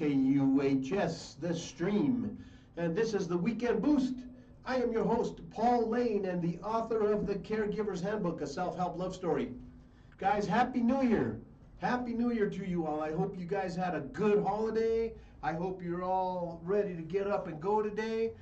KUHS, The Stream, and this is the Weekend Boost. I am your host, Paul Lane, and the author of The Caregiver's Handbook, a self-help love story. Guys, Happy New Year. Happy New Year to you all. I hope you guys had a good holiday. I hope you're all ready to get up and go today.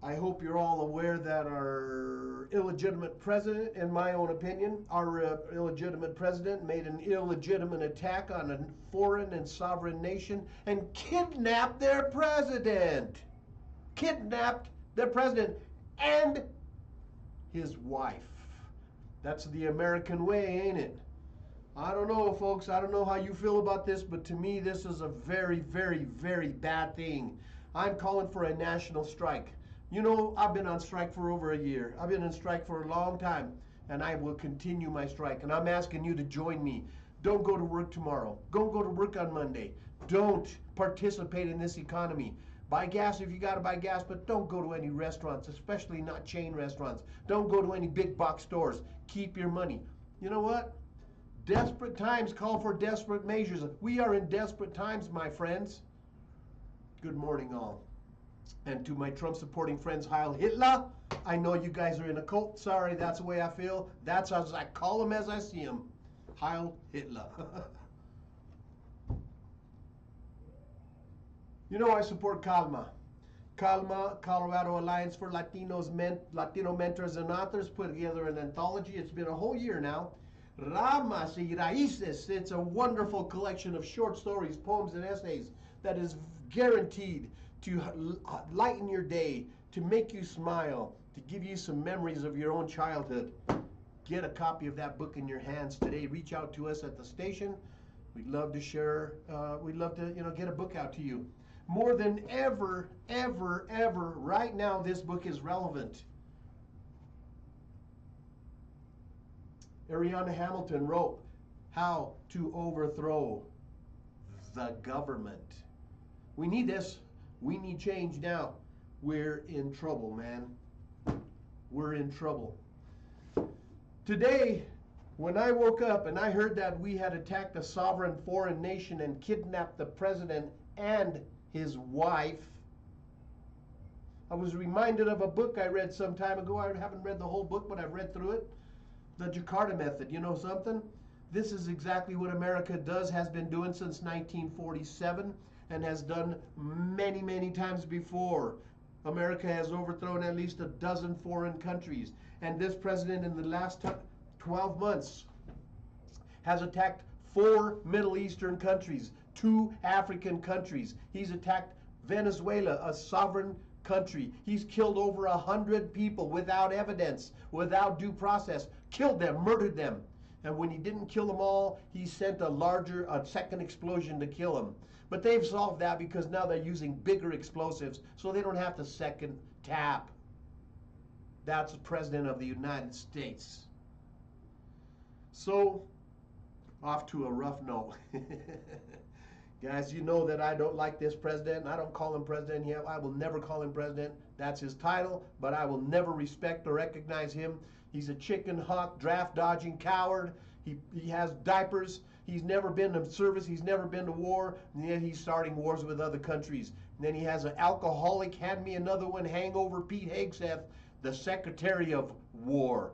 I hope you're all aware that our illegitimate president, in my own opinion, our illegitimate president made an illegitimate attack on a foreign and sovereign nation and kidnapped their president. Kidnapped their president and his wife. That's the American way, ain't it? I don't know, folks. I don't know how you feel about this, but to me, this is a very, very, very bad thing. I'm calling for a national strike. You know, I've been on strike for over a year. I've been on strike for a long time, and I will continue my strike. And I'm asking you to join me. Don't go to work tomorrow. Don't go to work on Monday. Don't participate in this economy. Buy gas if you got to buy gas, but don't go to any restaurants, especially not chain restaurants. Don't go to any big box stores. Keep your money. You know what? Desperate times call for desperate measures. We are in desperate times, my friends. Good morning, all. And to my Trump-supporting friends, Heil Hitler, I know you guys are in a cult. Sorry, that's the way I feel. That's as I call them as I see them. Heil Hitler. You know, I support CALMA. CALMA, Colorado Alliance for Latino Mentors and Authors, put together an anthology. It's been a whole year now. Ramas y Raíces. It's a wonderful collection of short stories, poems, and essays that is guaranteed to lighten your day, to make you smile, to give you some memories of your own childhood. Get a copy of that book in your hands today. Reach out to us at the station. We'd love to share. We'd love to, get a book out to you. More than ever, ever, ever, right now, this book is relevant. Ariana Hamilton wrote, "How to Overthrow the Government." We need this. We need change now. We're in trouble, man. We're in trouble. Today, when I woke up and I heard that we had attacked a sovereign foreign nation and kidnapped the president and his wife, I was reminded of a book I read some time ago. I haven't read the whole book, but I've read through it. The Jakarta Method. You know something? This is exactly what America has been doing since 1947 and has done many, many times before. America has overthrown at least a dozen foreign countries. And this president in the last 12 months has attacked 4 Middle Eastern countries, 2 African countries. He's attacked Venezuela, a sovereign country. He's killed over 100 people without evidence, without due process, killed them, murdered them. And when he didn't kill them all, he sent a second explosion to kill them. But they've solved that because now they're using bigger explosives, so they don't have to second tap. That's the President of the United States. So, off to a rough note. Guys, you know that I don't like this president. I don't call him president yet. I will never call him president. That's his title, but I will never respect or recognize him. He's a chicken hawk, draft-dodging coward. He has diapers. He's never been to service. He's never been to war. And yet he's starting wars with other countries. And then he has an alcoholic, hand me another one, hangover Pete Hegseth, the Secretary of War,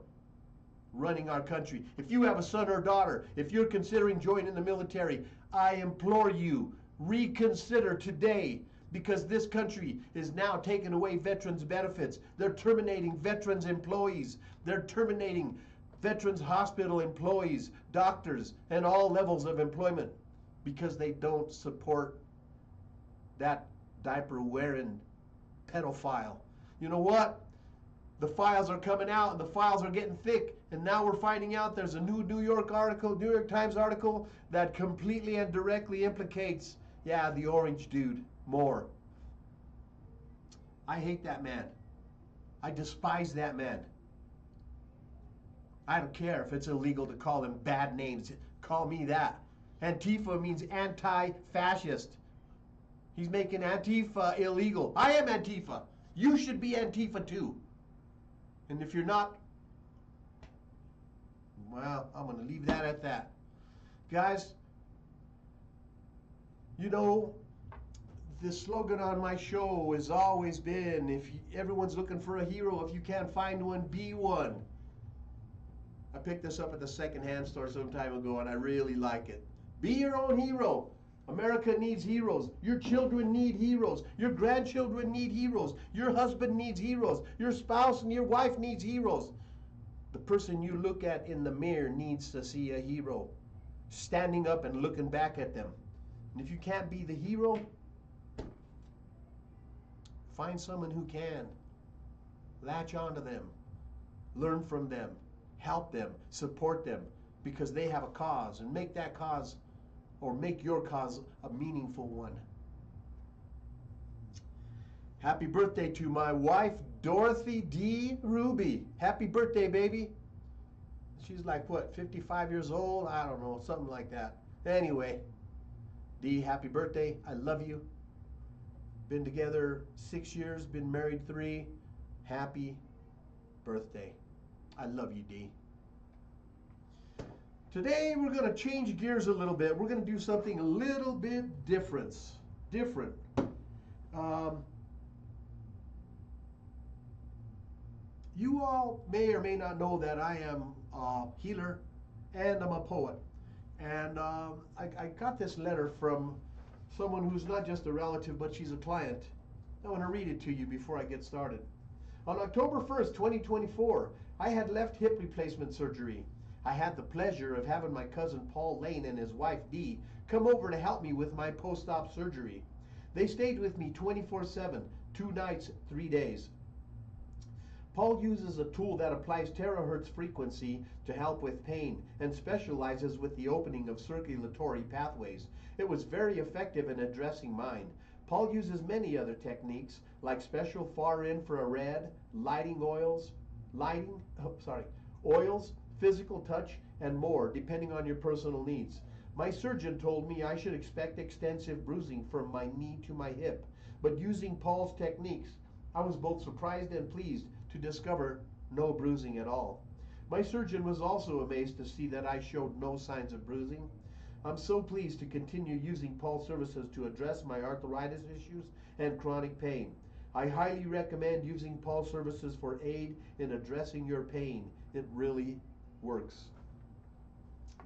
running our country. If you have a son or daughter, if you're considering joining the military, I implore you, reconsider today, because this country is now taking away veterans' benefits. They're terminating veterans' employees. They're terminating veterans' hospital employees, doctors, and all levels of employment because they don't support that diaper-wearing pedophile. You know what? The files are coming out, and the files are getting thick, and now we're finding out there's a new New York Times article that completely and directly implicates, the orange dude more. I hate that man. I despise that man. I don't care if it's illegal to call him bad names. Call me that. Antifa means anti-fascist. He's making Antifa illegal. I am Antifa. You should be Antifa too. And if you're not, well, I'm going to leave that at that. Guys, You know, the slogan on my show has always been, everyone's looking for a hero, if you can't find one, be one. I picked this up at the secondhand store some time ago and I really like it. Be your own hero. America needs heroes. Your children need heroes. Your grandchildren need heroes. Your husband needs heroes. Your spouse and your wife needs heroes. The person you look at in the mirror needs to see a hero standing up and looking back at them. And if you can't be the hero, find someone who can. Latch onto them. Learn from them. Help them. Support them. Because they have a cause. And make that cause, or make your cause, a meaningful one. Happy birthday to my wife, Dorothy D. Ruby. Happy birthday, baby. She's like, what, 55 years old? I don't know, something like that. Anyway, Dee, happy birthday. I love you. Been together 6 years, been married 3. Happy birthday. I love you, Dee. Today we're going to change gears a little bit. We're going to do something a little bit different. You all may or may not know that I am a healer and I'm a poet. And I got this letter from someone who's not just a relative, but she's a client. I want to read it to you before I get started. On October 1st, 2024, I had left hip replacement surgery. I had the pleasure of having my cousin Paul Lane and his wife Dee come over to help me with my post-op surgery. They stayed with me 24/7, 2 nights, 3 days. Paul uses a tool that applies terahertz frequency to help with pain and specializes with the opening of circulatory pathways. It was very effective in addressing mine. Paul uses many other techniques like special far infrared, oils, physical touch, and more, depending on your personal needs. My surgeon told me I should expect extensive bruising from my knee to my hip, but using Paul's techniques, I was both surprised and pleased to discover no bruising at all. My surgeon was also amazed to see that I showed no signs of bruising. I'm so pleased to continue using Paul's services to address my arthritis issues and chronic pain. I highly recommend using Paul's services for aid in addressing your pain. It really works.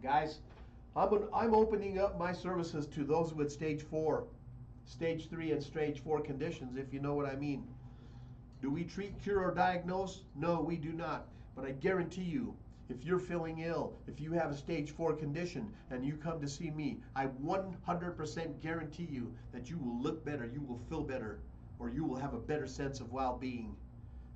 Guys, I'm opening up my services to those with stage 4, stage 3, and stage 4 conditions, if you know what I mean. Do we treat, cure, or diagnose? No, we do not. But I guarantee you, if you're feeling ill, if you have a stage 4 condition and you come to see me, I 100% guarantee you that you will look better, you will feel better, or you will have a better sense of well-being.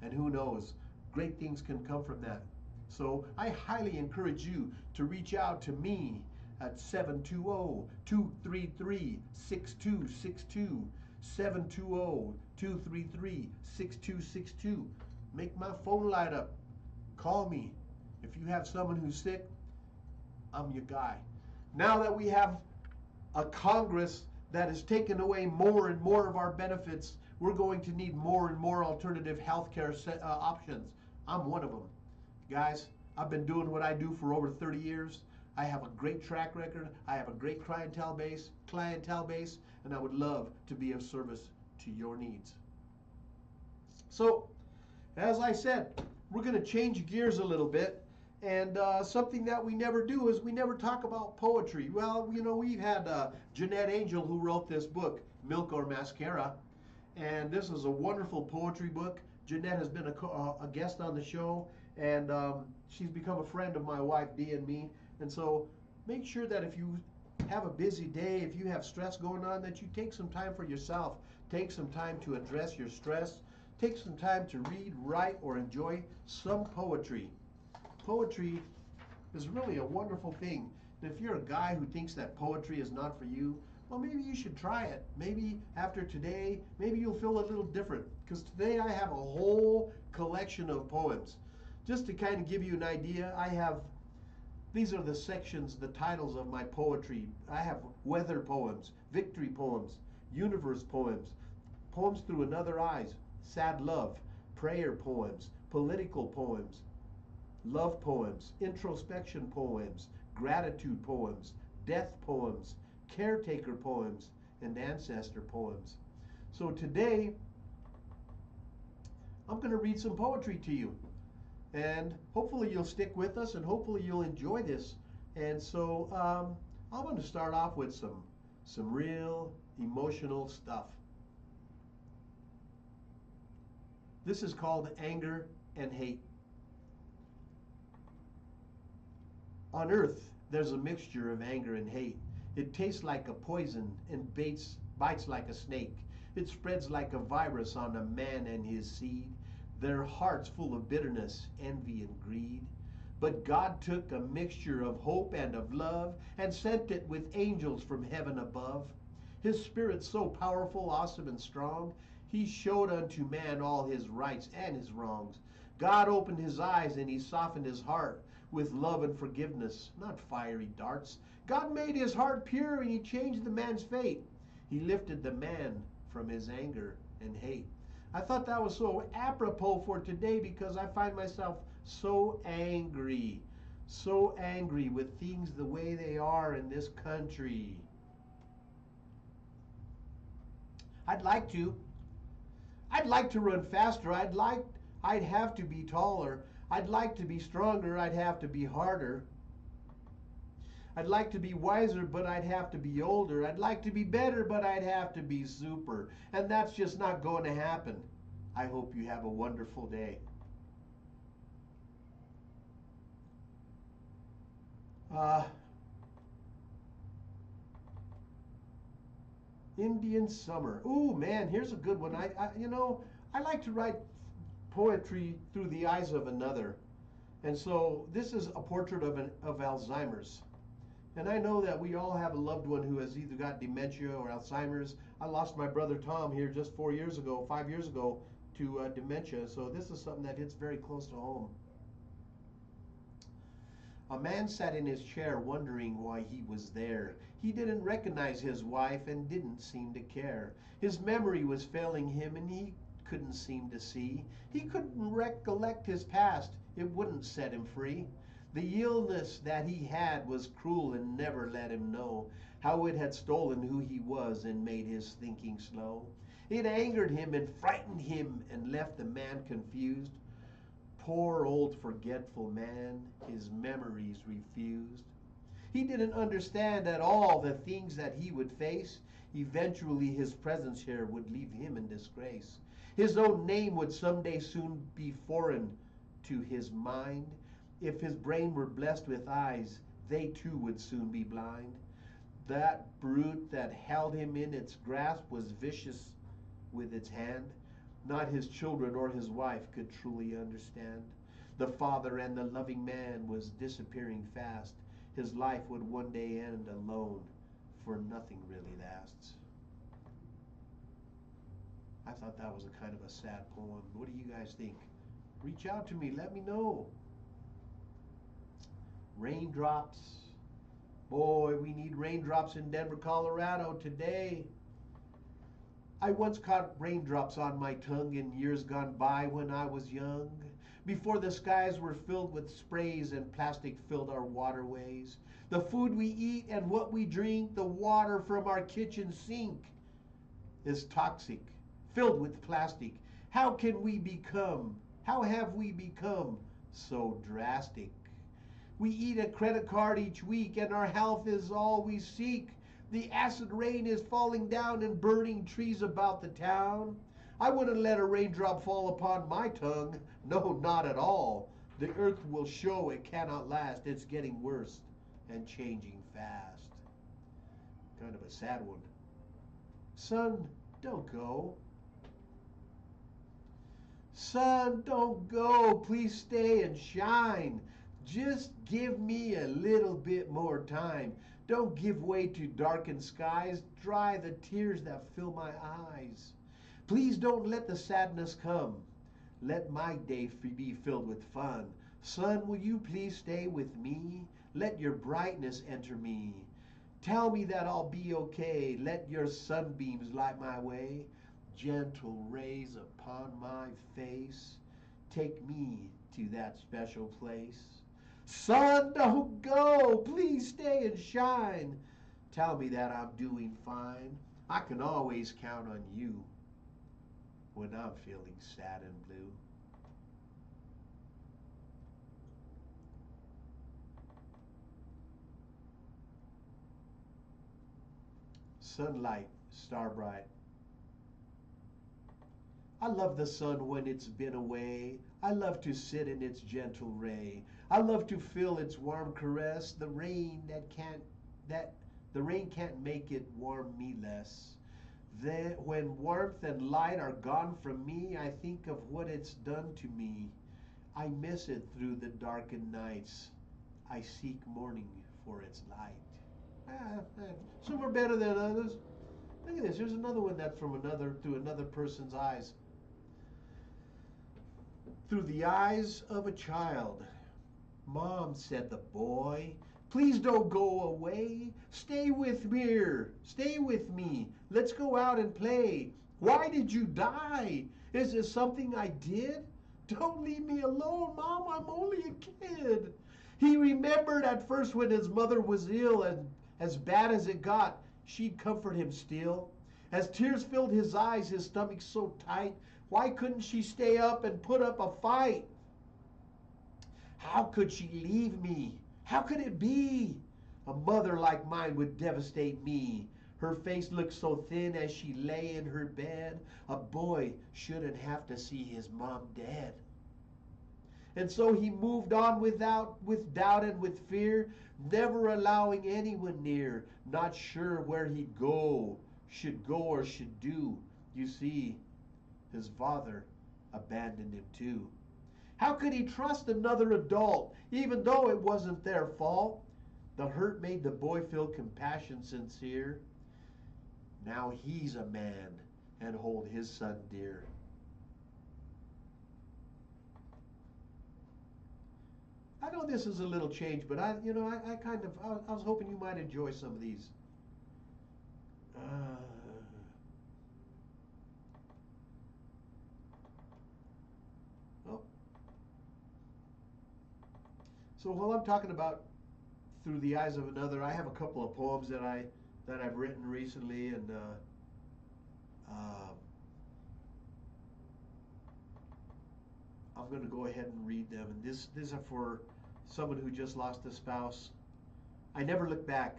And who knows, great things can come from that. So I highly encourage you to reach out to me at 720-233-6262, 720-233-6262. Make my phone light up. Call me. If you have someone who's sick, I'm your guy. Now that we have a Congress that has taken away more and more of our benefits, we're going to need more and more alternative healthcare options. I'm one of them. Guys, I've been doing what I do for over 30 years. I have a great track record. I have a great clientele base, and I would love to be of service to your needs. So, as I said, we're going to change gears a little bit. And something that we never do is we never talk about poetry. Well, you know, we've had Jeanette Angel, who wrote this book, Milk or Mascara. And this is a wonderful poetry book. Jeanette has been a guest on the show, and she's become a friend of my wife, Dee, and me. And so make sure that if you have a busy day, if you have stress going on, that you take some time for yourself. Take some time to address your stress. Take some time to read, write, or enjoy some poetry. Poetry is really a wonderful thing. And if you're a guy who thinks that poetry is not for you, well, maybe you should try it. Maybe after today, maybe you'll feel a little different. Because today I have a whole collection of poems. Just to kind of give you an idea, these are the sections, the titles of my poetry. I have weather poems, victory poems, universe poems, poems through another eyes, sad love, prayer poems, political poems, love poems, introspection poems, gratitude poems, death poems, caretaker poems, and ancestor poems. So today, I'm going to read some poetry to you. And hopefully you'll stick with us and hopefully you'll enjoy this. And so I'm going to start off with some real emotional stuff. This is called Anger and Hate. On earth, there's a mixture of anger and hate. It tastes like a poison and bites like a snake. It spreads like a virus on a man and his seed. Their hearts full of bitterness, envy, and greed. But God took a mixture of hope and of love and sent it with angels from heaven above. His spirit so powerful, awesome, and strong, he showed unto man all his rights and his wrongs. God opened his eyes and he softened his heart with love and forgiveness, not fiery darts. God made his heart pure and he changed the man's fate. He lifted the man from his anger and hate. I thought that was so apropos for today because I find myself so angry with things the way they are in this country. I'd like to run faster. I'd have to be taller. I'd like to be stronger. I'd have to be harder. I'd like to be wiser, but I'd have to be older. I'd like to be better, but I'd have to be super. And that's just not going to happen. I hope you have a wonderful day. Indian Summer. Ooh, man, here's a good one. I like to write poetry through the eyes of another. And so this is a portrait of Alzheimer's. And I know that we all have a loved one who has either got dementia or Alzheimer's. I lost my brother Tom here just 5 years ago, to dementia. So this is something that hits very close to home. A man sat in his chair wondering why he was there. He didn't recognize his wife and didn't seem to care. His memory was failing him and he couldn't seem to see. He couldn't recollect his past. It wouldn't set him free. The illness that he had was cruel and never let him know how it had stolen who he was and made his thinking slow. It angered him and frightened him and left the man confused. Poor old forgetful man, his memories refused. He didn't understand at all the things that he would face. Eventually his presence here would leave him in disgrace. His own name would someday soon be foreign to his mind. If his brain were blessed with eyes, they too would soon be blind. That brute that held him in its grasp was vicious with its hand. Not his children or his wife could truly understand. The father and the loving man was disappearing fast. His life would one day end alone, for nothing really lasts. I thought that was a kind of a sad poem. What do you guys think? Reach out to me, let me know. Raindrops. Boy, we need raindrops in Denver, Colorado today. I once caught raindrops on my tongue in years gone by when I was young, before the skies were filled with sprays and plastic filled our waterways. The food we eat and what we drink, the water from our kitchen sink is toxic, filled with plastic. How have we become so drastic? We eat a credit card each week and our health is all we seek. The acid rain is falling down and burning trees about the town. I wouldn't let a raindrop fall upon my tongue. No, not at all. The earth will show it cannot last. It's getting worse and changing fast. Kind of a sad one. Sun, don't go. Sun, don't go. Please stay and shine. Just give me a little bit more time. Don't give way to darkened skies. Dry the tears that fill my eyes. Please don't let the sadness come. Let my day be filled with fun. Sun, will you please stay with me? Let your brightness enter me. Tell me that I'll be okay. Let your sunbeams light my way. Gentle rays upon my face. Take me to that special place. Sun, don't go. Please stay and shine. Tell me that I'm doing fine. I can always count on you when I'm feeling sad and blue. Sunlight, star bright. I love the sun when it's been away. I love to sit in its gentle ray. I love to feel its warm caress. The rain can't make it warm me less. Then when warmth and light are gone from me, I think of what it's done to me. I miss it through the darkened nights. I seek morning for its light. Some are better than others. Look at this. Here's another one that's through another person's eyes. Through the eyes of a child. Mom, said the boy, please don't go away. Stay with me. Stay with me. Let's go out and play. Why did you die? Is there something I did? Don't leave me alone, Mom. I'm only a kid. He remembered at first when his mother was ill and as bad as it got, she'd comfort him still. As tears filled his eyes, his stomach so tight, why couldn't she stay up and put up a fight? How could she leave me? How could it be? A mother like mine would devastate me. Her face looked so thin as she lay in her bed. A boy shouldn't have to see his mom dead. And so he moved on with doubt and with fear, never allowing anyone near, not sure where he'd go, should go or should do. You see, his father abandoned him too. How could he trust another adult, even though it wasn't their fault? The hurt made the boy feel compassion sincere. Now he's a man and hold his son dear. I know this is a little change, but I was hoping you might enjoy some of these. Well, so while I'm talking about through the eyes of another, I have a couple of poems that I've written recently, and I'm going to go ahead and read them. And these are for someone who just lost a spouse. I never look back.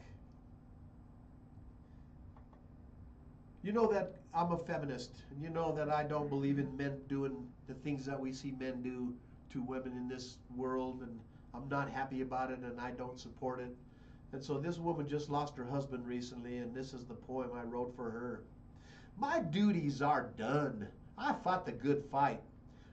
You know that I'm a feminist, and you know that I don't believe in men doing the things that we see men do to women in this world, and I'm not happy about it, and I don't support it. And so this woman just lost her husband recently, and this is the poem I wrote for her. My duties are done. I fought the good fight.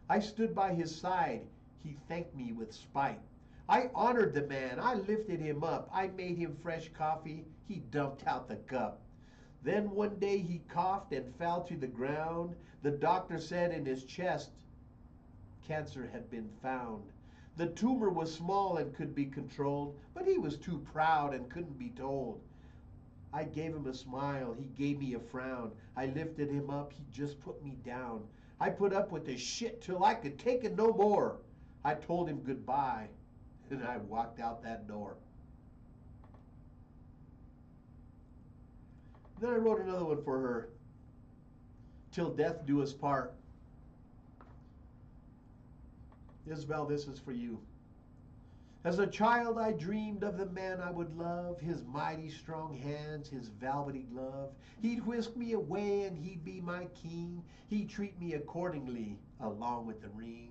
I stood by his side. He thanked me with spite. I honored the man. I lifted him up. I made him fresh coffee. He dumped out the cup. Then one day he coughed and fell to the ground. The doctor said in his chest, cancer had been found. The tumor was small and could be controlled, but he was too proud and couldn't be told. I gave him a smile. He gave me a frown. I lifted him up. He just put me down. I put up with this shit till I could take it no more. I told him goodbye, and I walked out that door. Then I wrote another one for her. Till death do us part. Isabel, this is for you. As a child I dreamed of the man I would love, his mighty strong hands, his velvety glove. He'd whisk me away and he'd be my king. He'd treat me accordingly, along with the ring.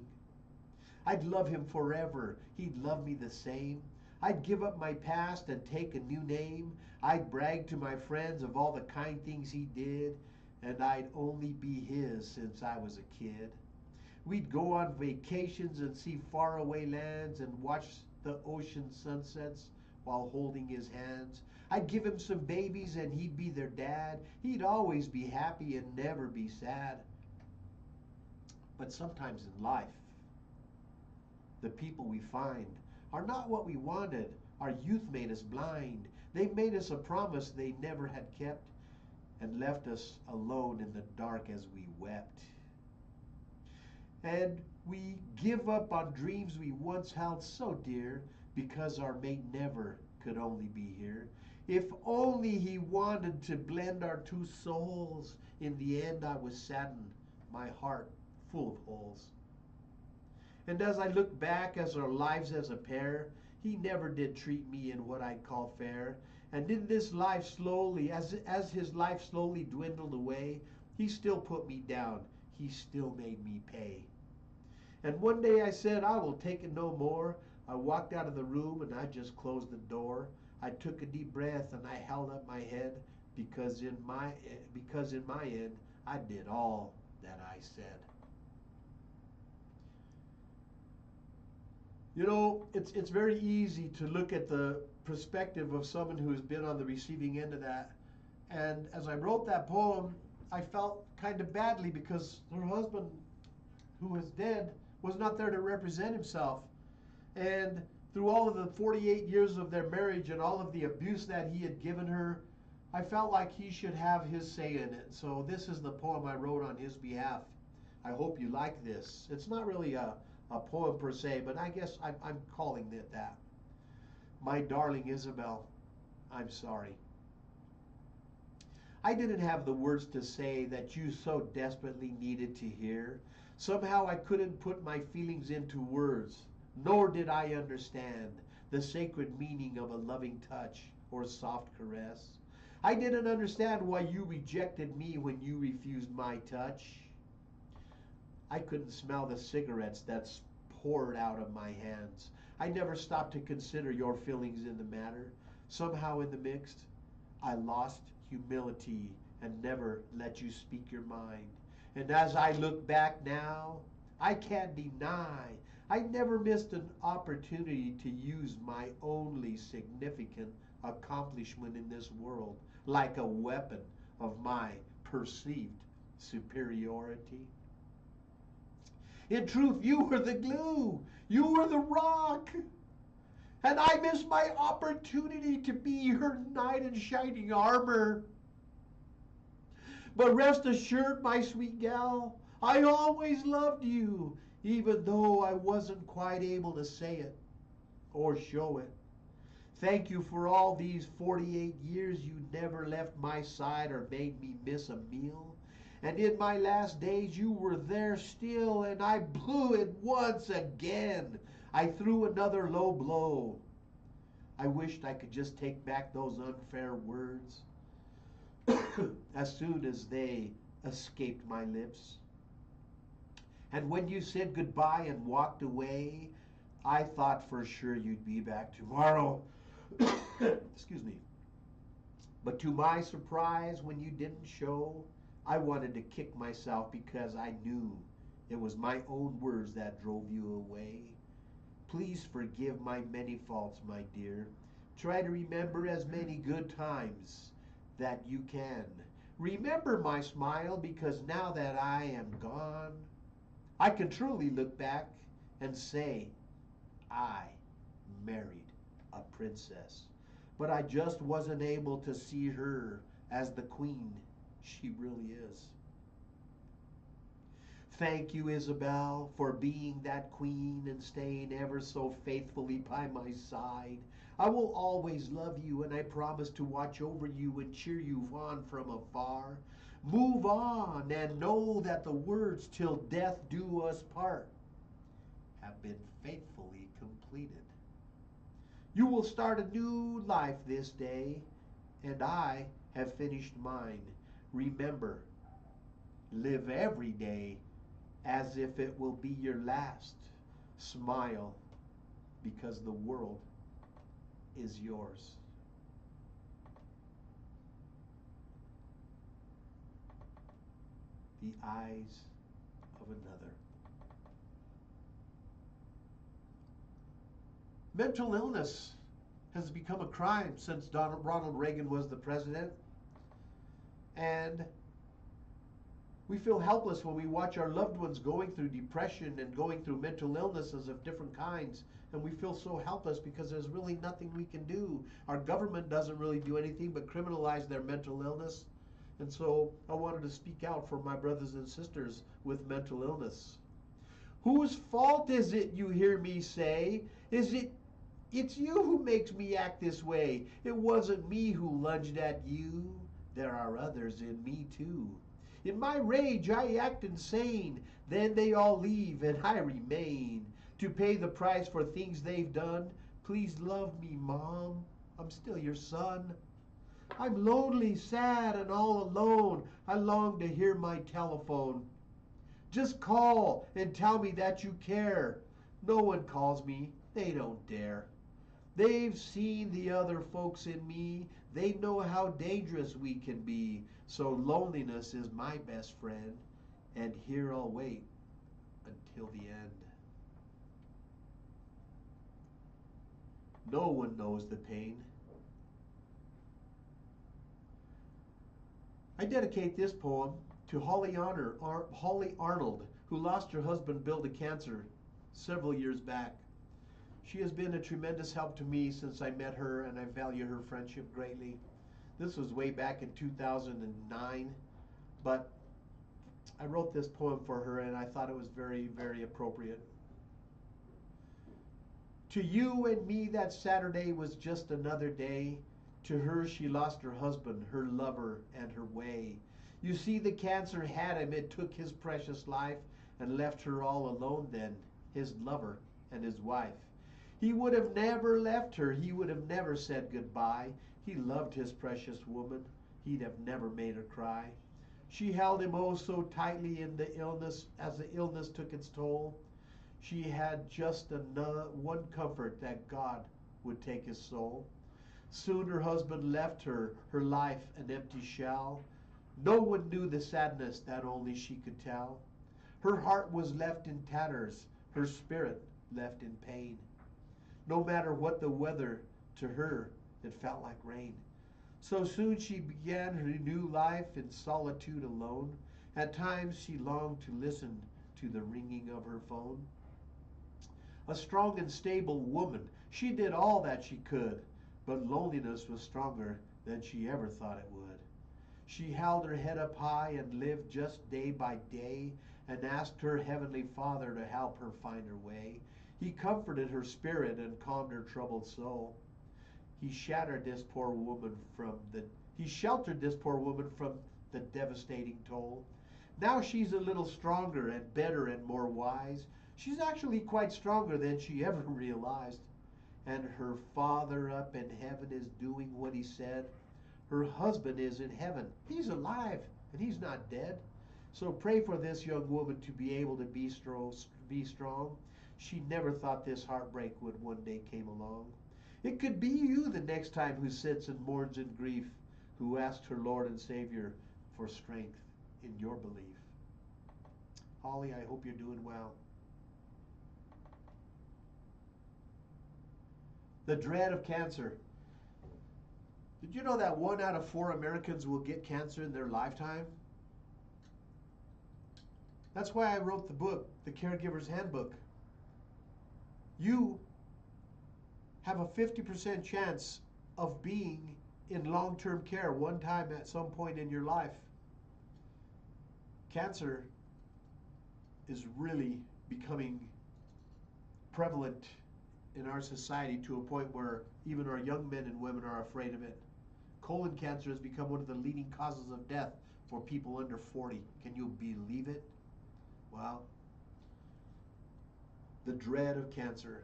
I'd love him forever, he'd love me the same. I'd give up my past and take a new name. I'd brag to my friends of all the kind things he did, and I'd only be his since I was a kid. We'd go on vacations and see faraway lands and watch the ocean sunsets while holding his hands. I'd give him some babies and he'd be their dad. He'd always be happy and never be sad. But sometimes in life, the people we find are not what we wanted. Our youth made us blind. They made us a promise they never had kept and left us alone in the dark as we wept. And we give up on dreams we once held so dear because our mate never could only be here. If only he wanted to blend our two souls. In the end, I was saddened, my heart full of holes. And as I look back as our lives as a pair, he never did treat me in what I'd call fair. And in this life slowly, as his life slowly dwindled away, he still put me down. He still made me pay. And one day I said, I will take it no more. I walked out of the room and I just closed the door. I took a deep breath and I held up my head because in my end, I did all that I said. You know, it's very easy to look at the perspective of someone who's been on the receiving end of that. And as I wrote that poem, I felt kind of badly because her husband, who was dead, was not there to represent himself. And through all of the 48 years of their marriage and all of the abuse that he had given her, I felt like he should have his say in it. So this is the poem I wrote on his behalf. I hope you like this. It's not really a poem per se, but I guess I'm calling it that. My darling Isabel, I'm sorry. I didn't have the words to say that you so desperately needed to hear. Somehow I couldn't put my feelings into words, nor did I understand the sacred meaning of a loving touch or soft caress. I didn't understand why you rejected me when you refused my touch. I couldn't smell the cigarettes that poured out of my hands. I never stopped to consider your feelings in the matter. Somehow in the mix, I lost humility and never let you speak your mind. And as I look back now, I can't deny I never missed an opportunity to use my only significant accomplishment in this world like a weapon of my perceived superiority. In truth, you were the glue, you were the rock, and I missed my opportunity to be her knight in shining armor. But rest assured, my sweet gal, I always loved you, even though I wasn't quite able to say it or show it. Thank you for all these 48 years. You never left my side or made me miss a meal. And in my last days, you were there still, and I blew it once again. I threw another low blow. I wished I could just take back those unfair words as soon as they escaped my lips. And when you said goodbye and walked away, I thought for sure you'd be back tomorrow. Excuse me. But to my surprise, when you didn't show, I wanted to kick myself because I knew it was my own words that drove you away. Please forgive my many faults, my dear. Try to remember as many good times that you can. Remember my smile, because now that I am gone, I can truly look back and say, I married a princess. But I just wasn't able to see her as the queen she really is. Thank you, Isabel, for being that queen and staying ever so faithfully by my side. I will always love you, and I promise to watch over you and cheer you on from afar. Move on and know that the words "till death do us part" have been faithfully completed. You will start a new life this day, and I have finished mine. Remember, live every day as if it will be your last. Smile, because the world is yours. The eyes of another. Mental illness has become a crime since Ronald Reagan was the president. And we feel helpless when we watch our loved ones going through depression and going through mental illnesses of different kinds. And we feel so helpless because there's really nothing we can do. Our government doesn't really do anything but criminalize their mental illness. And so I wanted to speak out for my brothers and sisters with mental illness. Whose fault is it, you hear me say? Is It's you who makes me act this way. It wasn't me who lunged at you. There are others in me too. In my rage I act insane. Then they all leave and I remain to pay the price for things they've done. Please love me, Mom. I'm still your son. I'm lonely, sad, and all alone. I long to hear my telephone. Just call and tell me that you care. No one calls me. They don't dare. They've seen the other folks in me. They know how dangerous we can be. So loneliness is my best friend. And here I'll wait until the end. No one knows the pain. I dedicate this poem to Holly Arnold, who lost her husband Bill to cancer several years back. She has been a tremendous help to me since I met her, and I value her friendship greatly. This was way back in 2009, but I wrote this poem for her, and I thought it was very, very appropriate. To you and me, that Saturday was just another day. To her, she lost her husband, her lover, and her way. You see, the cancer had him. It took his precious life and left her all alone then, his lover and his wife. He would have never left her. He would have never said goodbye. He loved his precious woman. He'd have never made her cry. She held him oh so tightly in the illness as the illness took its toll. She had just one comfort, that God would take his soul. Soon her husband left her, her life an empty shell. No one knew the sadness that only she could tell. Her heart was left in tatters, her spirit left in pain. No matter what the weather, to her it felt like rain. So soon she began her new life in solitude alone. At times she longed to listen to the ringing of her phone. A strong and stable woman, she did all that she could, but loneliness was stronger than she ever thought it would. She held her head up high and lived just day by day and asked her heavenly Father to help her find her way. He comforted her spirit and calmed her troubled soul. He sheltered this poor woman from the devastating toll. Now she's a little stronger and better and more wise. She's actually quite stronger than she ever realized. And her Father up in heaven is doing what he said. Her husband is in heaven. He's alive and he's not dead. So pray for this young woman to be able to be strong. She never thought this heartbreak would one day came along. It could be you the next time who sits and mourns in grief, who asks her Lord and Savior for strength in your belief. Holly, I hope you're doing well. The dread of cancer. Did you know that 1 out of 4 Americans will get cancer in their lifetime? That's why I wrote the book, The Caregiver's Handbook. You have a 50% chance of being in long-term care one time at some point in your life. Cancer is really becoming prevalent in our society to a point where even our young men and women are afraid of it. Colon cancer has become one of the leading causes of death for people under 40. Can you believe it? Well, the dread of cancer.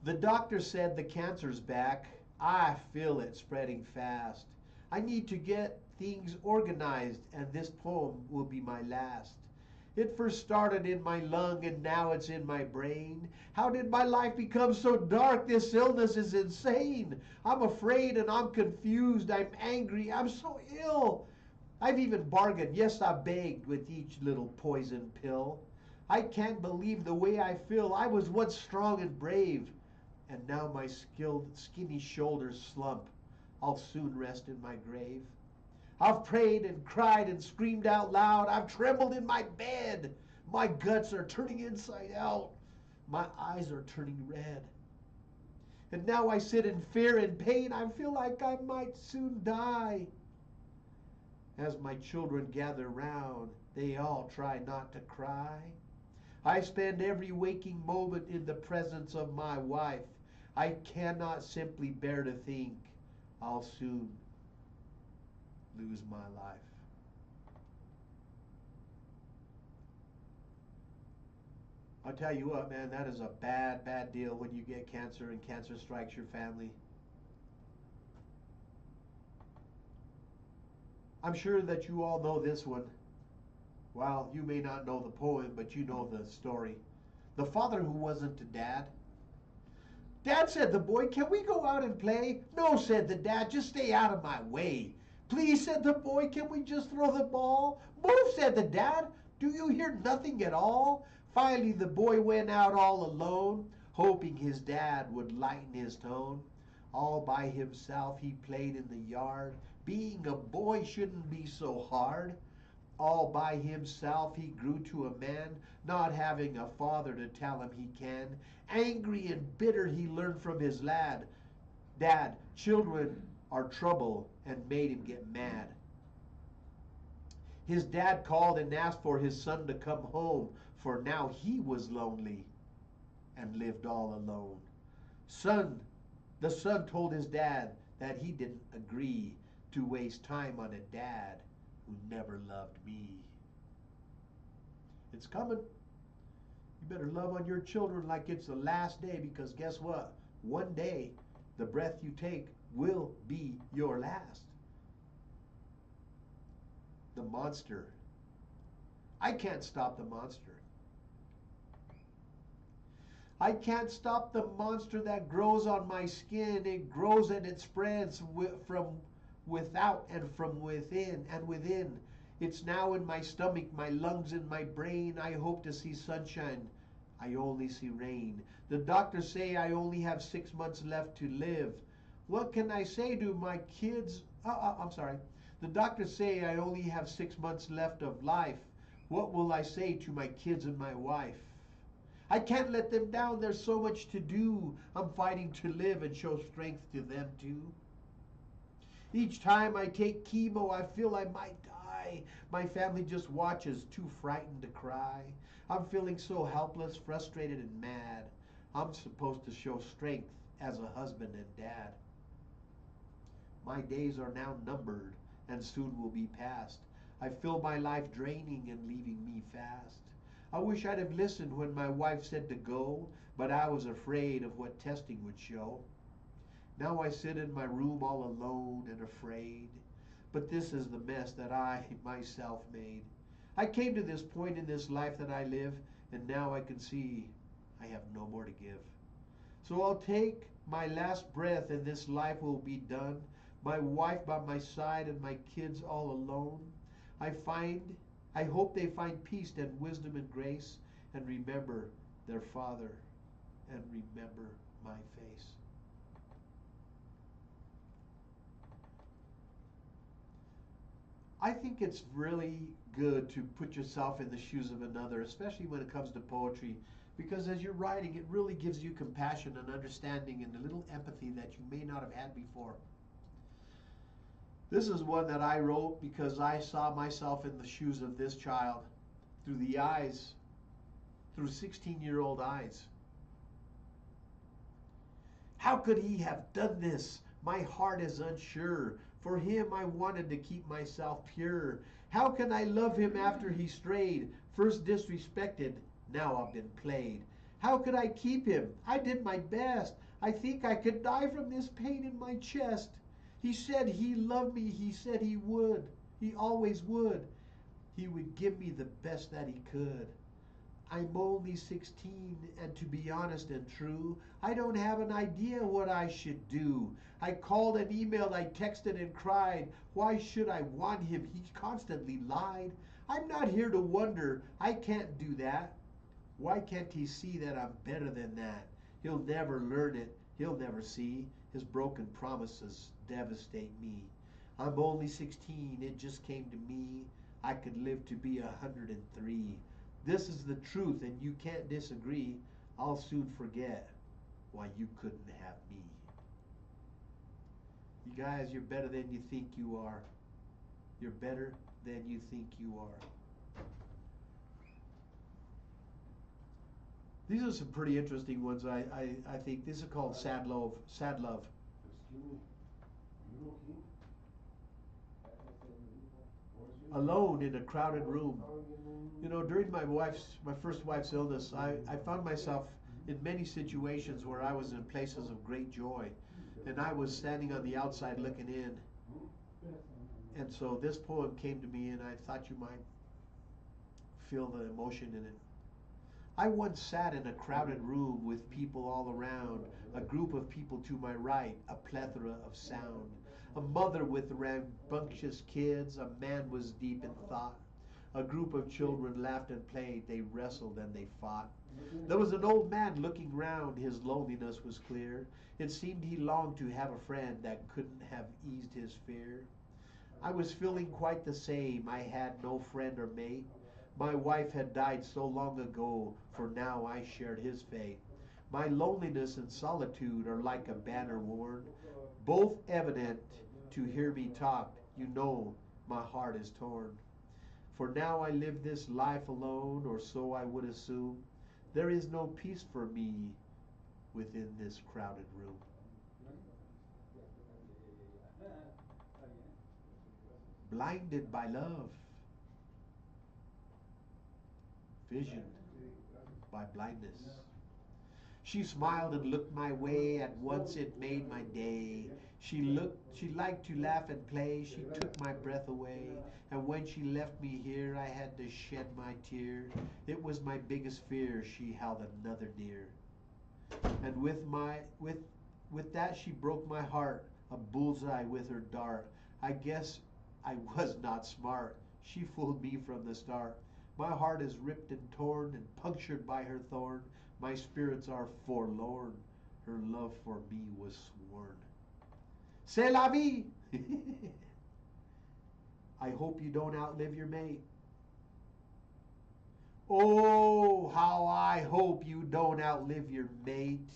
The doctor said the cancer's back. I feel it spreading fast. I need to get things organized, and this poem will be my last. It first started in my lung and now it's in my brain. How did my life become so dark? This illness is insane. I'm afraid and I'm confused. I'm angry. I'm so ill. I've even bargained, yes, I begged with each little poison pill. I can't believe the way I feel. I was once strong and brave, and now my skinny shoulders slump. I'll soon rest in my grave. I've prayed and cried and screamed out loud. I've trembled in my bed. My guts are turning inside out. My eyes are turning red. And now I sit in fear and pain. I feel like I might soon die. As my children gather round, they all try not to cry. I spend every waking moment in the presence of my wife. I cannot simply bear to think I'll soon lose my life. I'll tell you what, man, that is a bad, bad deal when you get cancer and cancer strikes your family. I'm sure that you all know this one. Well, you may not know the poem, but you know the story. The father who wasn't a dad. Dad, said the boy, can we go out and play? No, said the dad, just stay out of my way. Please, said the boy, can we just throw the ball? Move, said the dad. Do you hear nothing at all? Finally, the boy went out all alone, hoping his dad would lighten his tone. All by himself he played in the yard. Being a boy shouldn't be so hard. All by himself he grew to a man, not having a father to tell him he can. Angry and bitter he learned from his lad. Dad, children are trouble, and made him get mad. His dad called and asked for his son to come home, for now he was lonely and lived all alone. The son told his dad that he didn't agree to waste time on a dad who never loved me. It's coming. You better love on your children like it's the last day, because guess what? One day, the breath you take will be your last. The monster. I can't stop the monster. I can't stop the monster that grows on my skin. It grows and it spreads from without and from within and within. It's now in my stomach, my lungs, and my brain. I hope to see sunshine. I only see rain. The doctors say I only have 6 months left to live. What can I say to my kids? I'm sorry. The doctors say I only have 6 months left of life. What will I say to my kids and my wife? I can't let them down. There's so much to do. I'm fighting to live and show strength to them too. Each time I take chemo, I feel I might die. My family just watches, too frightened to cry. I'm feeling so helpless, frustrated, and mad. I'm supposed to show strength as a husband and dad. My days are now numbered and soon will be past. I feel my life draining and leaving me fast. I wish I'd have listened when my wife said to go, but I was afraid of what testing would show. Now I sit in my room all alone and afraid, but this is the mess that I myself made. I came to this point in this life that I live, and now I can see I have no more to give. So I'll take my last breath and this life will be done. My wife by my side and my kids all alone. I hope they find peace and wisdom and grace, and remember their father and remember my face. I think it's really good to put yourself in the shoes of another, especially when it comes to poetry, because as you're writing, it really gives you compassion and understanding and a little empathy that you may not have had before. This is one that I wrote because I saw myself in the shoes of this child through 16-year-old eyes. How could he have done this? My heart is unsure. For him I wanted to keep myself pure. How can I love him after he strayed? First disrespected, now I've been played. How could I keep him? I did my best. I think I could die from this pain in my chest. He said he loved me. He said he would. He always would. He would give me the best that he could. I'm only 16, and to be honest and true, I don't have an idea what I should do. I called and emailed, I texted and cried. Why should I want him? He constantly lied. I'm not here to wonder. I can't do that. Why can't he see that I'm better than that? He'll never learn it. He'll never see. His broken promises devastate me. I'm only 16. It just came to me. I could live to be 103. This is the truth, and you can't disagree. I'll soon forget why you couldn't have me. You guys, you're better than you think you are. You're better than you think you are. These are some pretty interesting ones. I think these are called sad love. Sad love. Alone in a crowded room. You know, during my first wife's illness, I found myself in many situations where I was in places of great joy, and I was standing on the outside looking in. And so this poem came to me, and I thought you might feel the emotion in it. I once sat in a crowded room with people all around, a group of people to my right, a plethora of sound. A mother with rambunctious kids, a man was deep in thought. A group of children laughed and played, they wrestled and they fought. There was an old man looking round, his loneliness was clear. It seemed he longed to have a friend that couldn't have eased his fear. I was feeling quite the same, I had no friend or mate. My wife had died so long ago, for now I shared his fate. My loneliness and solitude are like a banner worn, both evident to hear me talk. You know my heart is torn. For now I live this life alone, or so I would assume. There is no peace for me within this crowded room. Blinded by love, visioned by blindness. She smiled and looked my way, at once it made my day. She liked to laugh and play, she took my breath away. And when she left me here, I had to shed my tear. It was my biggest fear, she held another near. And with that she broke my heart, a bullseye with her dart. I guess I was not smart, she fooled me from the start. My heart is ripped and torn and punctured by her thorn. My spirits are forlorn. Her love for me was sworn. C'est la vie! I hope you don't outlive your mate. Oh, how I hope you don't outlive your mate.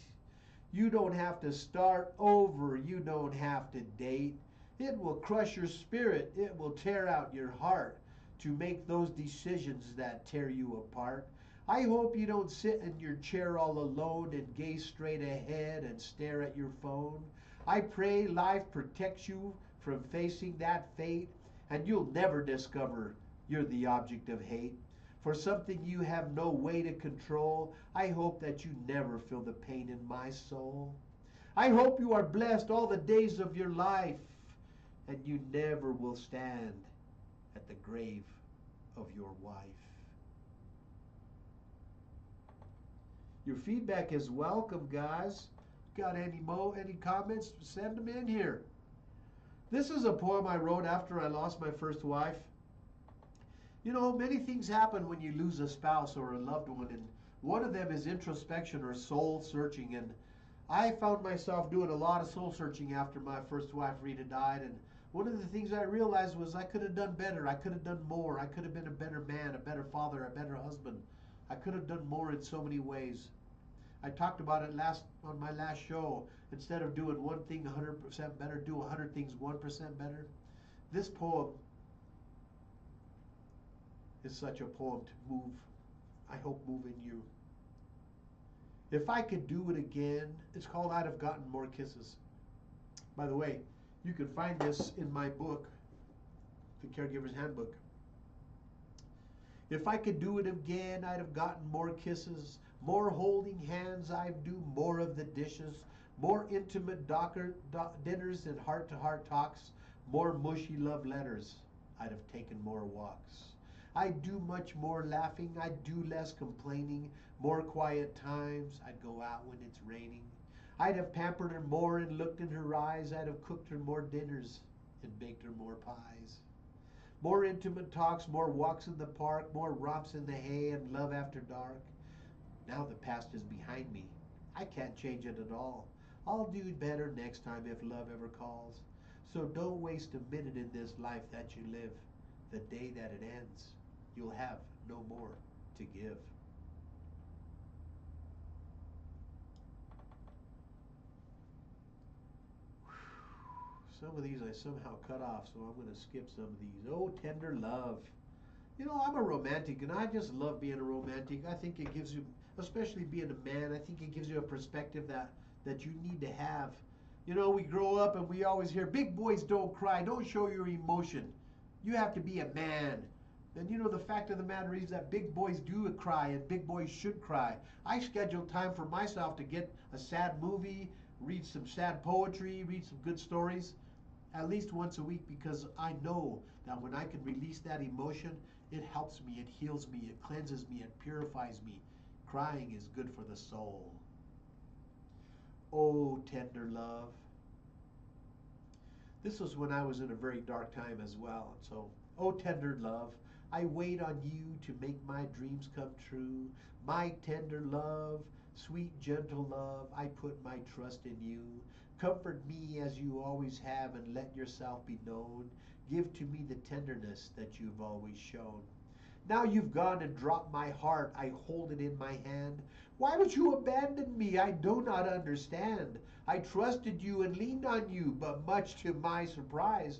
You don't have to start over. You don't have to date. It will crush your spirit. It will tear out your heart to make those decisions that tear you apart. I hope you don't sit in your chair all alone and gaze straight ahead and stare at your phone. I pray life protects you from facing that fate, and you'll never discover you're the object of hate. For something you have no way to control, I hope that you never feel the pain in my soul. I hope you are blessed all the days of your life, and you never will stand at the grave of your wife. Your feedback is welcome, guys. Got any comments? Send them in here. This is a poem I wrote after I lost my first wife. You know, many things happen when you lose a spouse or a loved one, and one of them is introspection or soul searching. And I found myself doing a lot of soul searching after my first wife, Rita, died. And one of the things I realized was I could have done better. I could have done more. I could have been a better man, a better father, a better husband. I could have done more in so many ways. I talked about it on my last show. Instead of doing one thing 100% better, do 100 things 1% better. This poem is such a poem to move, I hope, move in you. If I could do it again, it's called I'd Have Gotten More Kisses. By the way, you can find this in my book, The Caregiver's Handbook. If I could do it again, I'd have gotten more kisses, more holding hands, I'd do more of the dishes, more intimate dinners and heart-to-heart talks, more mushy love letters. I'd have taken more walks. I'd do much more laughing, I'd do less complaining, more quiet times, I'd go out when it's raining. I'd have pampered her more and looked in her eyes, I'd have cooked her more dinners and baked her more pies. More intimate talks, more walks in the park, more romps in the hay and love after dark. Now the past is behind me. I can't change it at all. I'll do better next time if love ever calls. So don't waste a minute in this life that you live. The day that it ends, you'll have no more to give. Some of these I somehow cut off, so I'm going to skip some of these. Oh, tender love. You know, I'm a romantic, and I just love being a romantic. I think it gives you especially being a man. I think it gives you a perspective that you need to have. You know, we grow up and we always hear, big boys don't cry, don't show your emotion. You have to be a man. And you know, the fact of the matter is that big boys do cry and big boys should cry. I schedule time for myself to get a sad movie, read some sad poetry, read some good stories at least once a week, because I know that when I can release that emotion, it helps me, it heals me, it cleanses me, it purifies me. Crying is good for the soul. Oh, tender love. This was when I was in a very dark time as well. And so, oh, tender love, I wait on you to make my dreams come true. My tender love, sweet, gentle love, I put my trust in you. Comfort me as you always have and let yourself be known. Give to me the tenderness that you've always shown. Now you've gone and dropped my heart, I hold it in my hand. Why would you abandon me? I do not understand. I trusted you and leaned on you, but much to my surprise,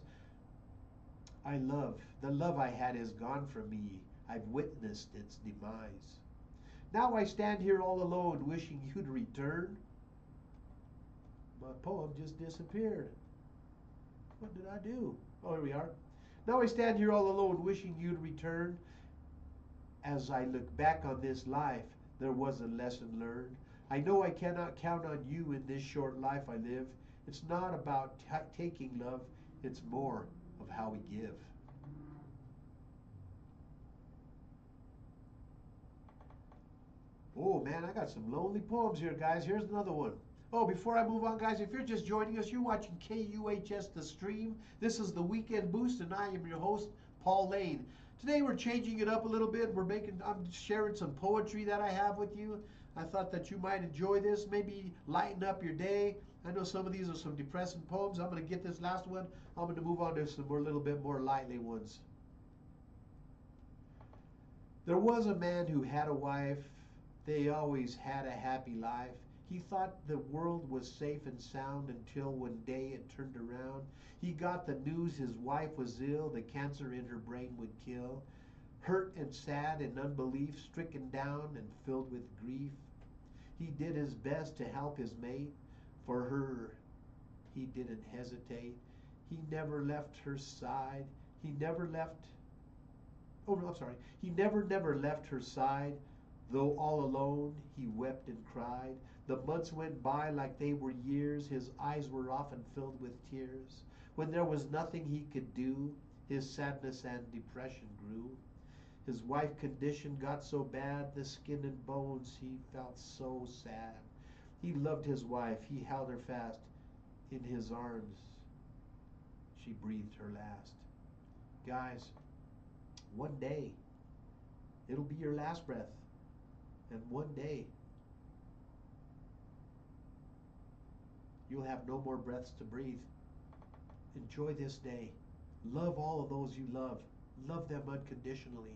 the love I had is gone from me. I've witnessed its demise. Now I stand here all alone, wishing you to return. My poem just disappeared. What did I do? Oh, here we are. Now I stand here all alone, wishing you to return. As I look back on this life, there was a lesson learned. I know I cannot count on you in this short life I live. It's not about taking love, it's more of how we give. Oh man, I got some lonely poems here, guys. Here's another one. Oh, before I move on, guys, if you're just joining us, you're watching KUHS The Stream. This is the Weekend Boost, and I am your host, Paul Lane. Today we're changing it up a little bit. I'm sharing some poetry that I have with you. I thought that you might enjoy this, maybe lighten up your day. I know some of these are some depressing poems. I'm going to get this last one. I'm going to move on to some more, little bit more lively ones. There was a man who had a wife. They always had a happy life. He thought the world was safe and sound until one day it turned around. He got the news his wife was ill, the cancer in her brain would kill. Hurt and sad in unbelief, stricken down and filled with grief. He did his best to help his mate. For her, he didn't hesitate. He never left her side. He never left her side. Though all alone, he wept and cried. The months went by like they were years. His eyes were often filled with tears. When there was nothing he could do, his sadness and depression grew. His wife's condition got so bad, the skin and bones, he felt so sad. He loved his wife, he held her fast. In his arms, she breathed her last. Guys, one day, it'll be your last breath. And one day, you'll have no more breaths to breathe. Enjoy this day. Love all of those you love. Love them unconditionally.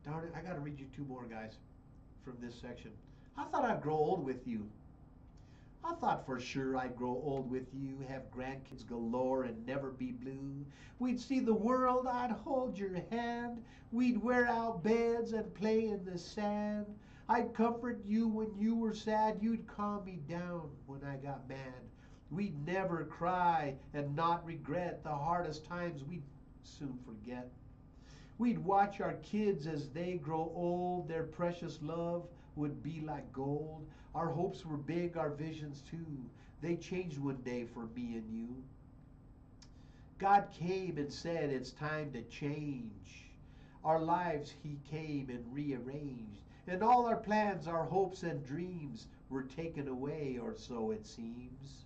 Darn it, I got to read you two more, guys, from this section. I thought I'd grow old with you. I thought for sure I'd grow old with you, have grandkids galore and never be blue. We'd see the world, I'd hold your hand. We'd wear out beds and play in the sand. I'd comfort you when you were sad. You'd calm me down when I got mad. We'd never cry and not regret. The hardest times we'd soon forget. We'd watch our kids as they grow old. Their precious love would be like gold. Our hopes were big, our visions too. They changed one day for me and you. God came and said it's time to change. Our lives he came and rearranged. And all our plans, our hopes and dreams were taken away, or so it seems.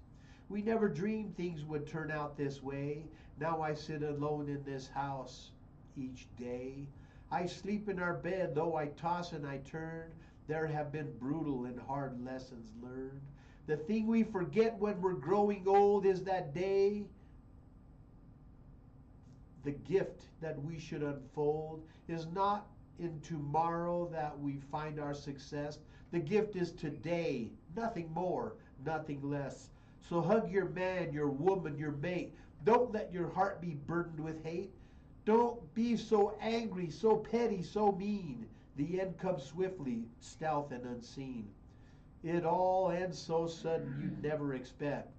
We never dreamed things would turn out this way. Now I sit alone in this house each day. I sleep in our bed, though I toss and I turn. There have been brutal and hard lessons learned. The thing we forget when we're growing old is that day. The gift that we should unfold is not in tomorrow that we find our success. The gift is today, nothing more, nothing less. So hug your man, your woman, your mate. Don't let your heart be burdened with hate. Don't be so angry, so petty, so mean. The end comes swiftly, stealth and unseen. It all ends so sudden you'd never expect.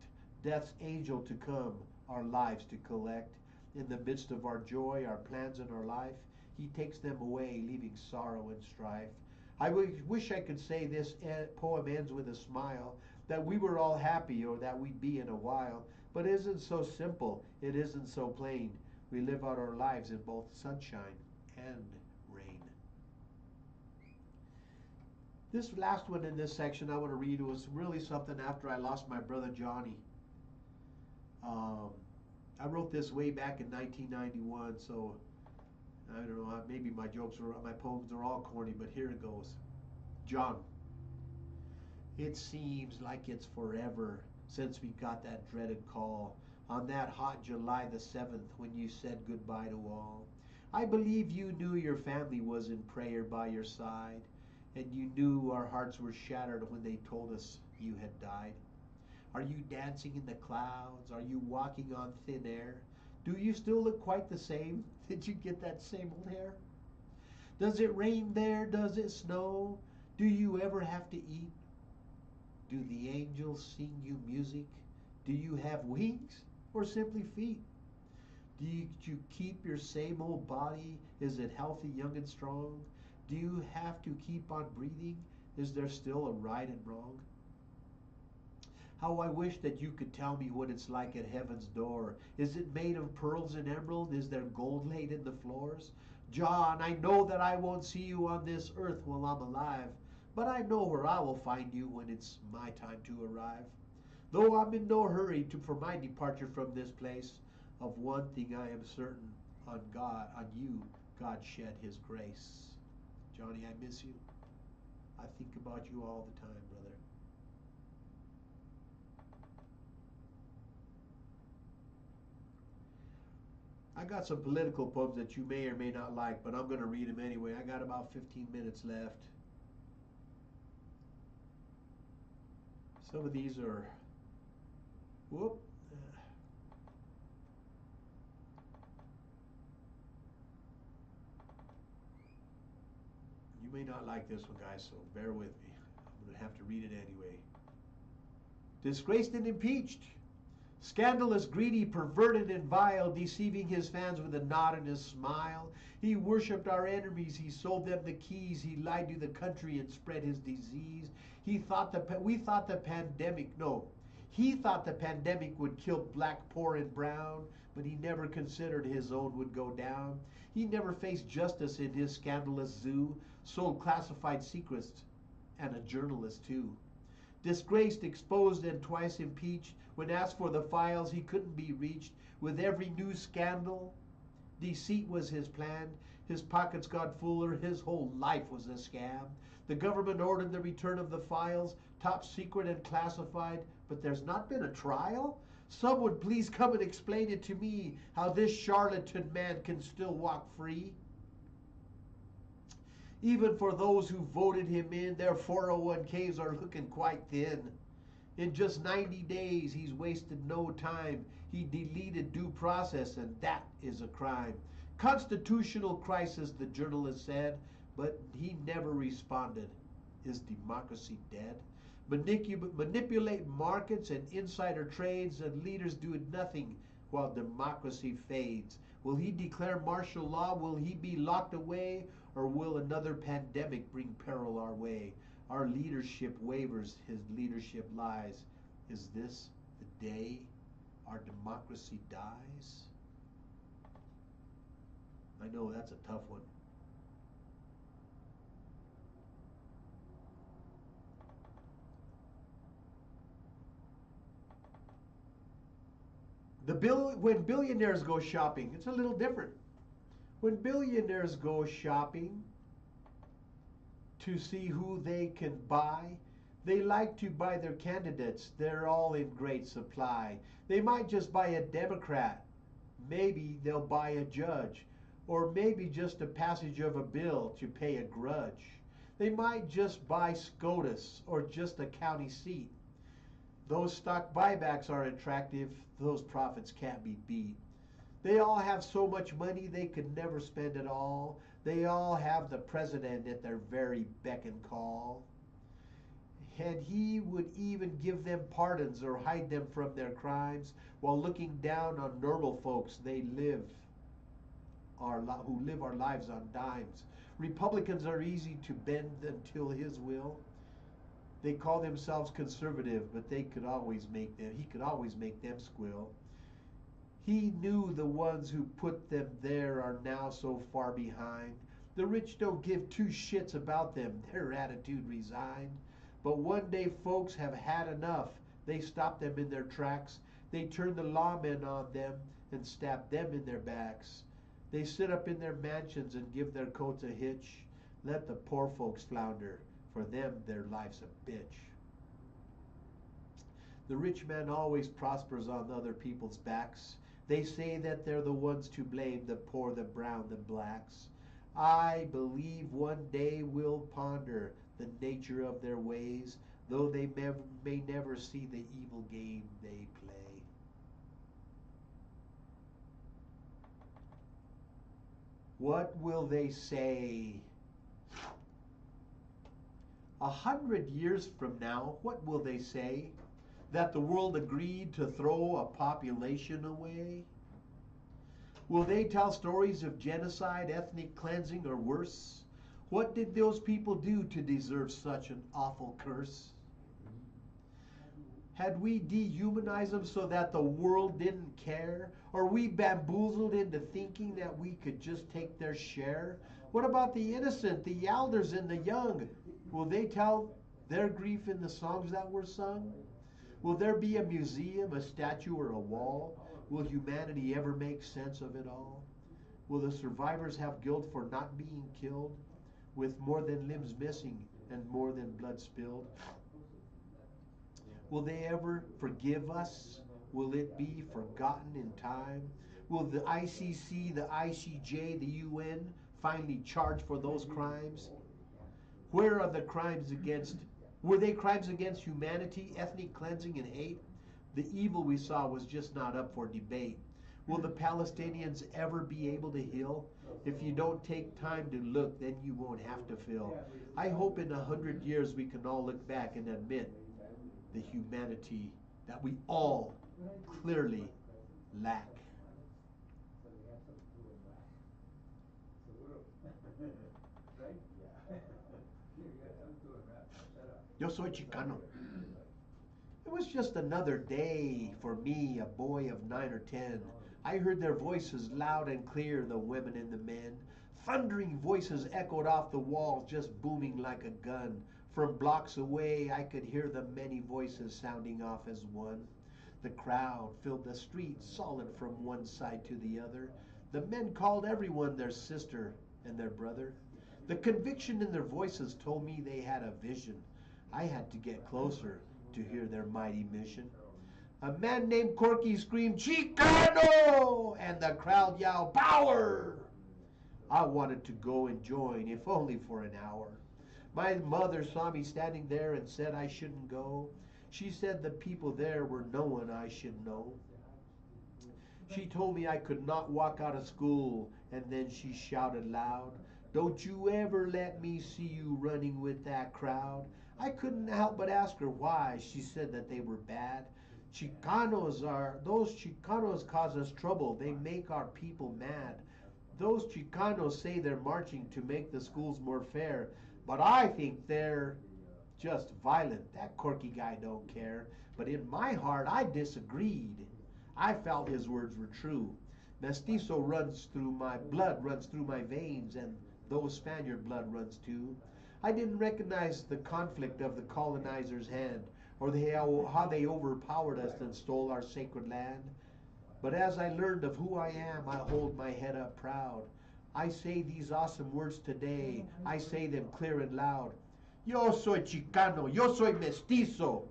Death's angel to come, our lives to collect. In the midst of our joy, our plans, and our life, he takes them away, leaving sorrow and strife. I wish I could say this poem ends with a smile, that we were all happy or that we'd be in a while. But it isn't so simple, it isn't so plain. We live out our lives in both sunshine and rain. This last one in this section I want to read was really something after I lost my brother Johnny. I wrote this way back in 1991, so I don't know, maybe my poems are all corny, but here it goes. John, it seems like it's forever since we got that dreaded call on that hot July the 7th when you said goodbye to all. I believe you knew your family was in prayer by your side, and you knew our hearts were shattered when they told us you had died. Are you dancing in the clouds? Are you walking on thin air? Do you still look quite the same? Did you get that same old hair? Does it rain there? Does it snow? Do you ever have to eat? Do the angels sing you music? Do you have wings or simply feet? Do you keep your same old body? Is it healthy, young, and strong? Do you have to keep on breathing? Is there still a right and wrong? How I wish that you could tell me what it's like at heaven's door. Is it made of pearls and emerald? Is there gold laid in the floors? John, I know that I won't see you on this earth while I'm alive, but I know where I will find you when it's my time to arrive. Though I'm in no hurry for my departure from this place, of one thing I am certain, on you, God shed his grace. Johnny, I miss you. I think about you all the time, brother. I got some political poems that you may or may not like, but I'm going to read them anyway. I got about 15 minutes left. Some of these are, whoop. You may not like this one, guys, so bear with me. I'm going to have to read it anyway. Disgraced and impeached. Scandalous, greedy, perverted, and vile, deceiving his fans with a nod and a smile. He worshipped our enemies. He sold them the keys. He lied to the country and spread his disease. He thought the pandemic would kill black, poor, and brown, but he never considered his own would go down. He never faced justice in his scandalous zoo, sold classified secrets, and a journalist too. Disgraced, exposed, and twice impeached. When asked for the files, he couldn't be reached. With every new scandal, deceit was his plan. His pockets got fuller. His whole life was a scam. The government ordered the return of the files, top secret and classified, but there's not been a trial? Someone please come and explain it to me, how this charlatan man can still walk free. Even for those who voted him in, their 401ks are looking quite thin. In just 90 days, he's wasted no time. He deleted due process, and that is a crime. Constitutional crisis, the journalist said, but he never responded. Is democracy dead? Manipulate markets and insider trades, and leaders do nothing while democracy fades. Will he declare martial law? Will he be locked away? Or will another pandemic bring peril our way? Our leadership wavers, his leadership lies. Is this the day our democracy dies? I know that's a tough one. When billionaires go shopping, it's a little different. When billionaires go shopping to see who they can buy, they like to buy their candidates. They're all in great supply. They might just buy a Democrat. Maybe they'll buy a judge. Or maybe just a passage of a bill to pay a grudge. They might just buy SCOTUS or just a county seat. Those stock buybacks are attractive. Those profits can't be beat. They all have so much money they could never spend it all. They all have the president at their very beck and call. And he would even give them pardons or hide them from their crimes while looking down on normal folks who live our lives on dimes. Republicans are easy to bend until his will. They call themselves conservative, but he could always make them squeal. He knew the ones who put them there are now so far behind. The rich don't give two shits about them, their attitude resigned. But one day folks have had enough. They stop them in their tracks. They turn the lawmen on them and stab them in their backs. They sit up in their mansions and give their coats a hitch. Let the poor folks flounder. For them, their life's a bitch. The rich man always prospers on other people's backs. They say that they're the ones to blame, the poor, the brown, the blacks. I believe one day we'll ponder the nature of their ways, though they may never see the evil game they play. What will they say? 100 years from now, what will they say? That the world agreed to throw a population away? Will they tell stories of genocide, ethnic cleansing, or worse? What did those people do to deserve such an awful curse? Had we dehumanized them so that the world didn't care? Or we bamboozled into thinking that we could just take their share? What about the innocent, the elders, and the young? Will they tell their grief in the songs that were sung? Will there be a museum, a statue, or a wall? Will humanity ever make sense of it all? Will the survivors have guilt for not being killed, with more than limbs missing and more than blood spilled? Will they ever forgive us? Will it be forgotten in time? Will the ICC, the ICJ, the UN finally charge for those crimes? Where are the crimes against? Were they crimes against humanity, ethnic cleansing, and hate? The evil we saw was just not up for debate. Will the Palestinians ever be able to heal? If you don't take time to look, then you won't have to feel. I hope in 100 years we can all look back and admit the humanity that we all clearly lack. Yo soy Chicano. It was just another day for me, a boy of 9 or 10. I heard their voices loud and clear, the women and the men. Thundering voices echoed off the walls, just booming like a gun. From blocks away, I could hear the many voices sounding off as one. The crowd filled the street, solid from one side to the other. The men called everyone their sister and their brother. The conviction in their voices told me they had a vision. I had to get closer to hear their mighty mission. A man named Corky screamed, "Chicano!" and the crowd yelled, "Power!" I wanted to go and join, if only for an hour. My mother saw me standing there and said I shouldn't go. She said the people there were no one I should know. She told me I could not walk out of school, and then she shouted loud, "Don't you ever let me see you running with that crowd." I couldn't help but ask her why. She said that they were bad. Those Chicanos cause us trouble. They make our people mad. Those Chicanos say they're marching to make the schools more fair, but I think they're just violent. That Corky guy don't care. But in my heart, I disagreed. I felt his words were true. Mestizo blood runs through my veins, and those Spaniard blood runs too. I didn't recognize the conflict of the colonizer's hand, or how they overpowered us and stole our sacred land. But as I learned of who I am, I hold my head up proud. I say these awesome words today. I say them clear and loud. Yo soy Chicano, yo soy mestizo,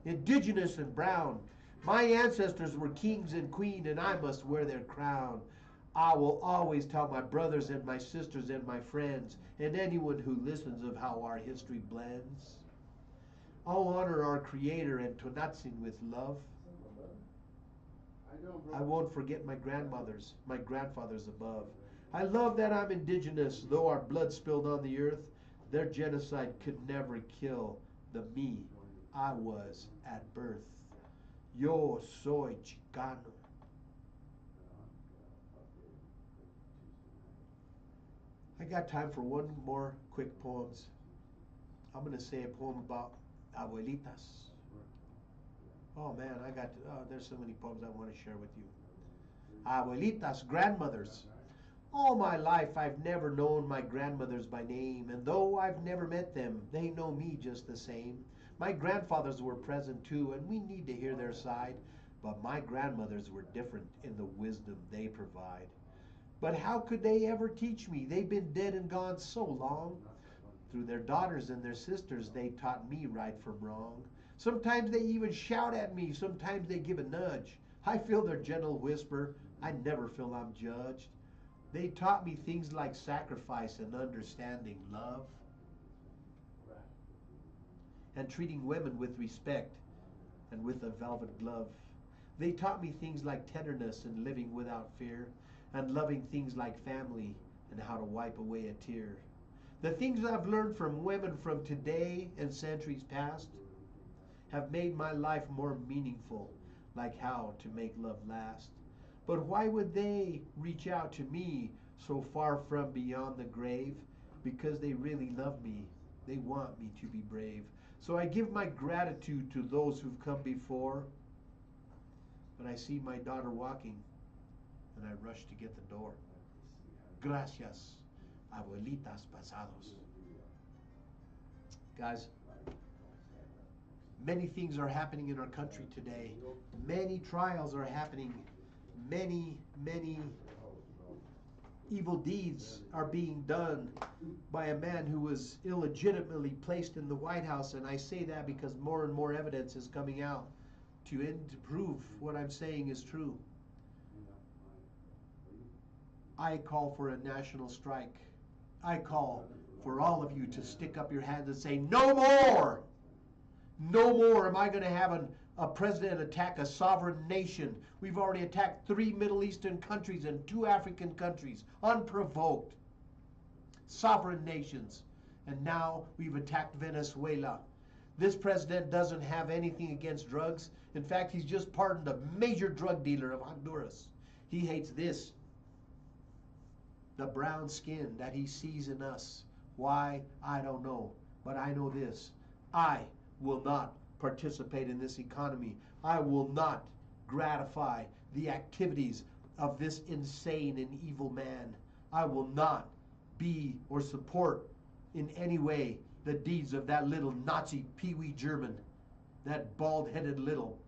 indigenous and brown. My ancestors were kings and queens, and I must wear their crown. I will always tell my brothers and my sisters and my friends, and anyone who listens, of how our history blends. I'll honor our Creator and Tonatzin with love. I won't forget my grandmothers, my grandfathers above. I love that I'm indigenous, though our blood spilled on the earth. Their genocide could never kill the me I was at birth. Yo soy Chicano. I got time for one more quick poems. I'm going to say a poem about abuelitas. Oh man, there's so many poems I want to share with you. Abuelitas, grandmothers. All my life I've never known my grandmothers by name, and though I've never met them, they know me just the same. My grandfathers were present too, and we need to hear their side, but my grandmothers were different in the wisdom they provide. But how could they ever teach me? They've been dead and gone so long. Through their daughters and their sisters, they taught me right from wrong. Sometimes they even shout at me, sometimes they give a nudge. I feel their gentle whisper, I never feel I'm judged. They taught me things like sacrifice and understanding love, and treating women with respect and with a velvet glove. They taught me things like tenderness and living without fear, and loving things like family and how to wipe away a tear. The things I've learned from women from today and centuries past have made my life more meaningful, like how to make love last. But why would they reach out to me so far from beyond the grave? Because they really love me. They want me to be brave. So I give my gratitude to those who've come before. But I see my daughter walking, and I rush to get the door. Gracias, abuelitas pasados. Guys, many things are happening in our country today. Many trials are happening. Many evil deeds are being done by a man who was illegitimately placed in the White House. And I say that because more and more evidence is coming out to prove what I'm saying is true. I call for a national strike. I call for all of you to stick up your hands and say, no more! No more am I going to have a president attack a sovereign nation. We've already attacked 3 Middle Eastern countries and 2 African countries, unprovoked. Sovereign nations. And now we've attacked Venezuela. This president doesn't have anything against drugs. In fact, he's just pardoned a major drug dealer of Honduras. He hates this, the brown skin that he sees in us. Why? I don't know. But I know this. I will not participate in this economy. I will not gratify the activities of this insane and evil man. I will not be or support in any way the deeds of that little Nazi Pee-wee German, that bald-headed little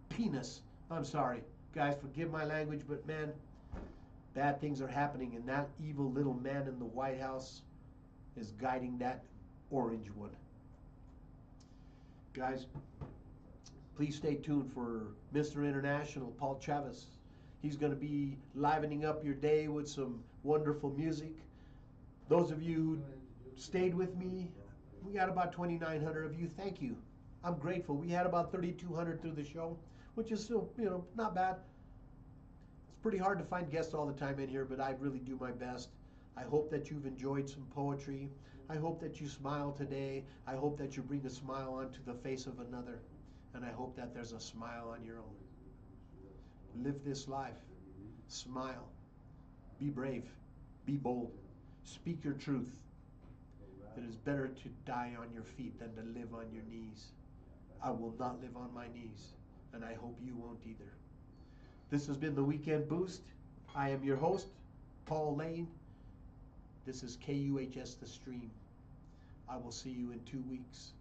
penis. I'm sorry, guys, forgive my language, but man, bad things are happening, and that evil little man in the White House is guiding that orange one. Guys, please stay tuned for Mr. International, Paul Chavez. He's going to be livening up your day with some wonderful music. Those of you who stayed with me, we got about 2,900 of you. Thank you. I'm grateful. We had about 3,200 through the show, which is still, not bad. It's pretty hard to find guests all the time in here, but I really do my best. I hope that you've enjoyed some poetry. I hope that you smile today. I hope that you bring a smile onto the face of another. And I hope that there's a smile on your own. Live this life. Smile. Be brave. Be bold. Speak your truth. It is better to die on your feet than to live on your knees. I will not live on my knees, and I hope you won't either. This has been the Weekend Boost. I am your host, Paul Lane. This is KUHS The Stream. I will see you in 2 weeks.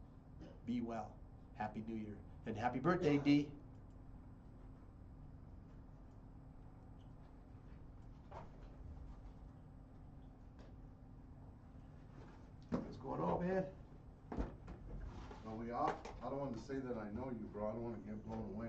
Be well. Happy New Year. And happy birthday, D. What's going on, man? Are we off? I don't want to say that I know you, bro. I don't want to get blown away.